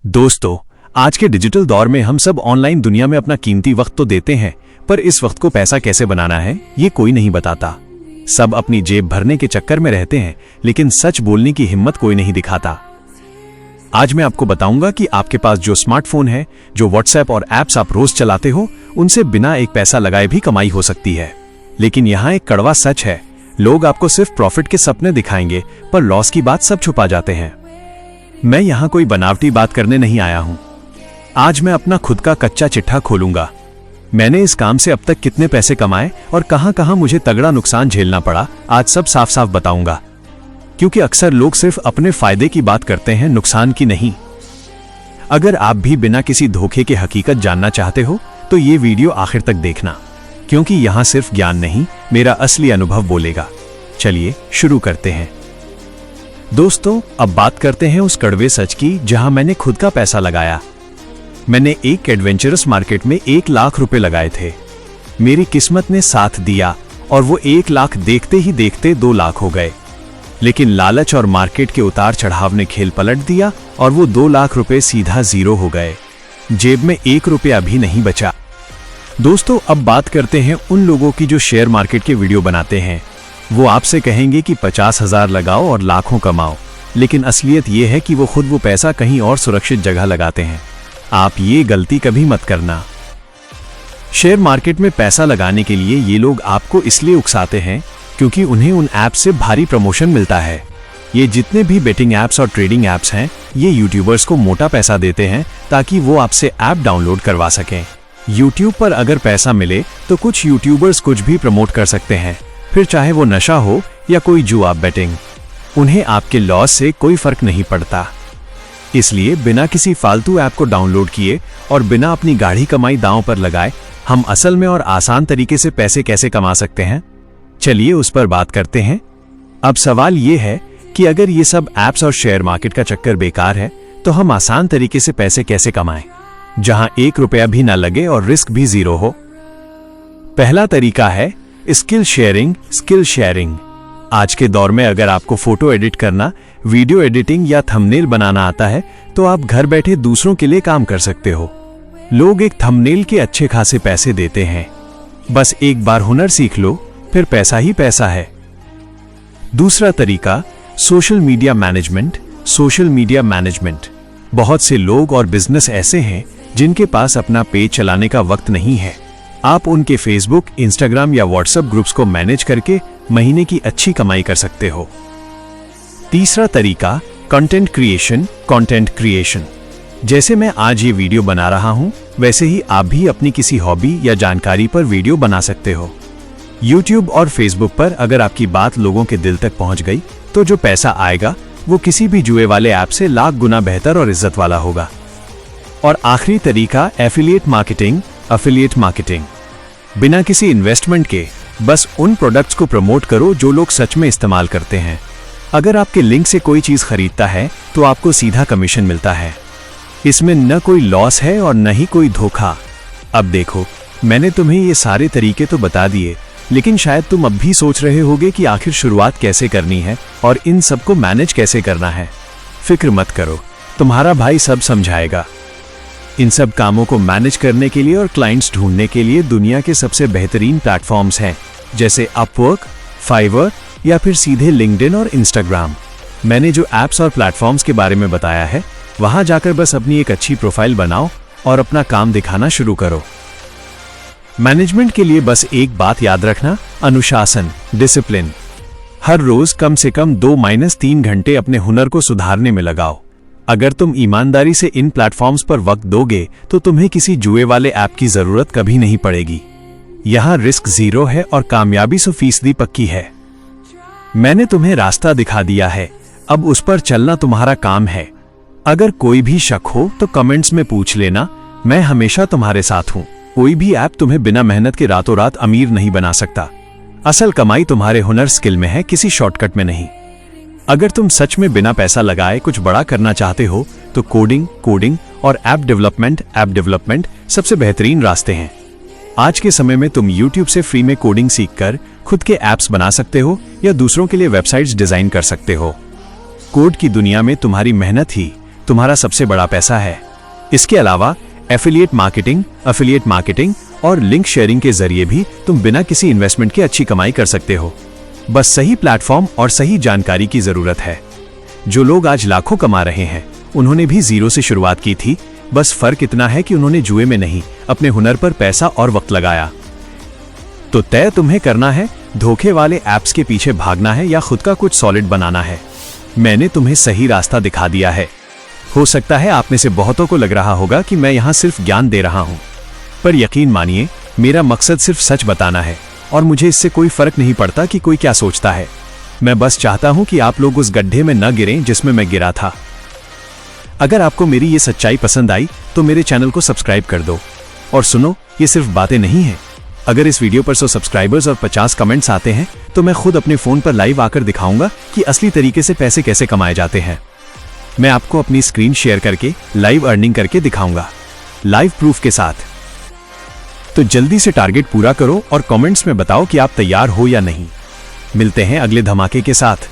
दोस्तों, आज के डिजिटल दौर में हम सब ऑनलाइन दुनिया में अपना कीमती वक्त तो देते हैं, पर इस वक्त को पैसा कैसे बनाना है ये कोई नहीं बताता। सब अपनी जेब भरने के चक्कर में रहते हैं, लेकिन सच बोलने की हिम्मत कोई नहीं दिखाता। आज मैं आपको बताऊंगा कि आपके पास जो स्मार्टफोन है, जो व्हाट्सएप और ऐप्स आप रोज चलाते हो, उनसे बिना एक पैसा लगाए भी कमाई हो सकती है। लेकिन यहाँ एक कड़वा सच है, लोग आपको सिर्फ प्रॉफिट के सपने दिखाएंगे, पर लॉस की बात सब छुपा जाते हैं। मैं यहाँ कोई बनावटी बात करने नहीं आया हूँ। आज मैं अपना खुद का कच्चा चिट्ठा खोलूंगा। मैंने इस काम से अब तक कितने पैसे कमाए और कहां कहां मुझे तगड़ा नुकसान झेलना पड़ा, आज सब साफ साफ बताऊंगा। क्योंकि अक्सर लोग सिर्फ अपने फायदे की बात करते हैं, नुकसान की नहीं। अगर आप भी बिना किसी धोखे के हकीकत जानना चाहते हो तो ये वीडियो आखिर तक देखना, क्योंकि यहां सिर्फ ज्ञान नहीं, मेरा असली अनुभव बोलेगा। चलिए शुरू करते हैं। दोस्तों, अब बात करते हैं उस कड़वे सच की जहां मैंने खुद का पैसा लगाया। मैंने एक एडवेंचरस मार्केट में 1 लाख रुपए लगाए थे। मेरी किस्मत ने साथ दिया और वो 1 लाख देखते ही देखते 2 लाख हो गए। लेकिन लालच और मार्केट के उतार चढ़ाव ने खेल पलट दिया और वो 2 लाख रुपए सीधा जीरो हो गए। जेब में 1 रुपया भी नहीं बचा। दोस्तों, अब बात करते हैं उन लोगों की जो शेयर मार्केट के वीडियो बनाते हैं। वो आपसे कहेंगे कि 50,000 लगाओ और लाखों कमाओ, लेकिन असलियत ये है कि वो खुद वो पैसा कहीं और सुरक्षित जगह लगाते हैं। आप ये गलती कभी मत करना। शेयर मार्केट में पैसा लगाने के लिए ये लोग आपको इसलिए उकसाते हैं क्योंकि उन्हें उन ऐप्स से भारी प्रमोशन मिलता है। ये जितने भी बेटिंग ऐप्स और ट्रेडिंग ऐप्स हैं, ये यूट्यूबर्स को मोटा पैसा देते हैं ताकि वो आपसे ऐप डाउनलोड करवा सकें। यूट्यूब पर अगर पैसा मिले तो कुछ यूट्यूबर्स कुछ भी प्रमोट कर सकते हैं, फिर चाहे वो नशा हो या कोई जुआ बेटिंग। उन्हें आपके लॉस से कोई फर्क नहीं पड़ता। इसलिए बिना किसी फालतू ऐप को डाउनलोड किए और बिना अपनी गाढ़ी कमाई दांव पर लगाए, हम असल में और आसान तरीके से पैसे कैसे कमा सकते हैं, चलिए उस पर बात करते हैं। अब सवाल ये है कि अगर ये सब ऐप्स और शेयर मार्केट का चक्कर बेकार है, तो हम आसान तरीके से पैसे कैसे कमाएं, जहां 1 रुपया भी ना लगे और रिस्क भी जीरो हो। पहला तरीका है स्किल शेयरिंग। आज के दौर में अगर आपको फोटो एडिट करना, वीडियो एडिटिंग या थंबनेल बनाना आता है, तो आप घर बैठे दूसरों के लिए काम कर सकते हो। लोग एक थंबनेल के अच्छे खासे पैसे देते हैं। बस एक बार हुनर सीख लो, फिर पैसा ही पैसा है। दूसरा तरीका सोशल मीडिया मैनेजमेंट। बहुत से लोग और बिजनेस ऐसे हैं जिनके पास अपना पेज चलाने का वक्त नहीं है। आप उनके फेसबुक, इंस्टाग्राम या व्हाट्सएप ग्रुप्स को मैनेज करके महीने की अच्छी कमाई कर सकते हो। तीसरा तरीका कंटेंट क्रिएशन। जैसे मैं आज ये वीडियो बना रहा हूं, वैसे ही आप भी अपनी किसी हॉबी या जानकारी पर वीडियो बना सकते हो। यूट्यूब और फेसबुक पर अगर आपकी बात लोगों के दिल तक पहुंच गई, तो जो पैसा आएगा वो किसी भी जुए वाले ऐप से लाख गुना बेहतर और इज्जत वाला होगा। और आखिरी तरीका एफिलिएट मार्केटिंग। बिना किसी इन्वेस्टमेंट के बस उन प्रोडक्ट्स को प्रमोट करो जो लोग सच में इस्तेमाल करते हैं। अगर आपके लिंक से कोई चीज खरीदता है तो आपको सीधा कमीशन मिलता है। इसमें न कोई लॉस है और न ही कोई धोखा। अब देखो, मैंने तुम्हें ये सारे तरीके तो बता दिए, लेकिन शायद तुम अब भी सोच रहे होगे कि आखिर शुरुआत कैसे करनी है और इन सबको मैनेज कैसे करना है। फिक्र मत करो, तुम्हारा भाई सब समझाएगा। इन सब कामों को मैनेज करने के लिए और क्लाइंट्स ढूंढने के लिए दुनिया के सबसे बेहतरीन प्लेटफॉर्म्स हैं, जैसे अपवर्क, फाइवर या फिर सीधे लिंक्डइन और इंस्टाग्राम। मैंने जो ऐप्स और प्लेटफॉर्म्स के बारे में बताया है, वहां जाकर बस अपनी एक अच्छी प्रोफाइल बनाओ और अपना काम दिखाना शुरू करो। मैनेजमेंट के लिए बस एक बात याद रखना, अनुशासन, डिसिप्लिन। हर रोज कम से कम 2-3 घंटे अपने हुनर को सुधारने में लगाओ। अगर तुम ईमानदारी से इन प्लेटफॉर्म्स पर वक्त दोगे तो तुम्हें किसी जुए वाले ऐप की जरूरत कभी नहीं पड़ेगी। यहां रिस्क जीरो है और कामयाबी 100% पक्की है। मैंने तुम्हें रास्ता दिखा दिया है, अब उस पर चलना तुम्हारा काम है। अगर कोई भी शक हो तो कमेंट्स में पूछ लेना, मैं हमेशा तुम्हारे साथ हूं। कोई भी ऐप तुम्हें बिना मेहनत के रातों रात अमीर नहीं बना सकता। असल कमाई तुम्हारे हुनर स्किल में है, किसी शॉर्टकट में नहीं। अगर तुम सच में बिना पैसा लगाए कुछ बड़ा करना चाहते हो, तो कोडिंग और ऐप डेवलपमेंट सबसे बेहतरीन रास्ते हैं। आज के समय में तुम YouTube से फ्री में कोडिंग सीखकर खुद के ऐप्स बना सकते हो या दूसरों के लिए वेबसाइट्स डिजाइन कर सकते हो। कोड की दुनिया में तुम्हारी मेहनत ही तुम्हारा सबसे बड़ा पैसा है। इसके अलावा एफिलिएट मार्केटिंग और लिंक शेयरिंग के जरिए भी तुम बिना किसी इन्वेस्टमेंट के अच्छी कमाई कर सकते हो। बस सही प्लेटफॉर्म और सही जानकारी की जरूरत है। जो लोग आज लाखों कमा रहे हैं उन्होंने भी जीरो से शुरुआत की थी। बस फर्क इतना है कि उन्होंने जुए में नहीं, अपने हुनर पर पैसा और वक्त लगाया। तो तय तुम्हें करना है, धोखे वाले ऐप्स के पीछे भागना है या खुद का कुछ सॉलिड बनाना है। मैंने तुम्हें सही रास्ता दिखा दिया है। हो सकता है आप में से बहुतों को लग रहा होगा कि मैं यहाँ सिर्फ ज्ञान दे रहा हूँ, पर यकीन मानिए मेरा मकसद सिर्फ सच बताना है और मुझे इससे कोई फर्क नहीं पड़ता कि कोई क्या सोचता है। मैं बस चाहता हूँ कि आप लोग उस गड्ढे में न गिरें जिसमें मैं गिरा था। अगर आपको मेरी ये सच्चाई पसंद आई तो मेरे चैनल को सब्सक्राइब कर दो। और सुनो, ये सिर्फ बातें नहीं हैं। अगर इस वीडियो पर 100 सब्सक्राइबर्स और 50 कमेंट्स आते हैं तो मैं खुद अपने फोन पर लाइव आकर दिखाऊंगा कि असली तरीके से पैसे कैसे कमाए जाते हैं। मैं आपको अपनी स्क्रीन शेयर करके लाइव अर्निंग करके दिखाऊंगा, लाइव प्रूफ के साथ। तो जल्दी से टारगेट पूरा करो और कमेंट्स में बताओ कि आप तैयार हो या नहीं। मिलते हैं अगले धमाके के साथ।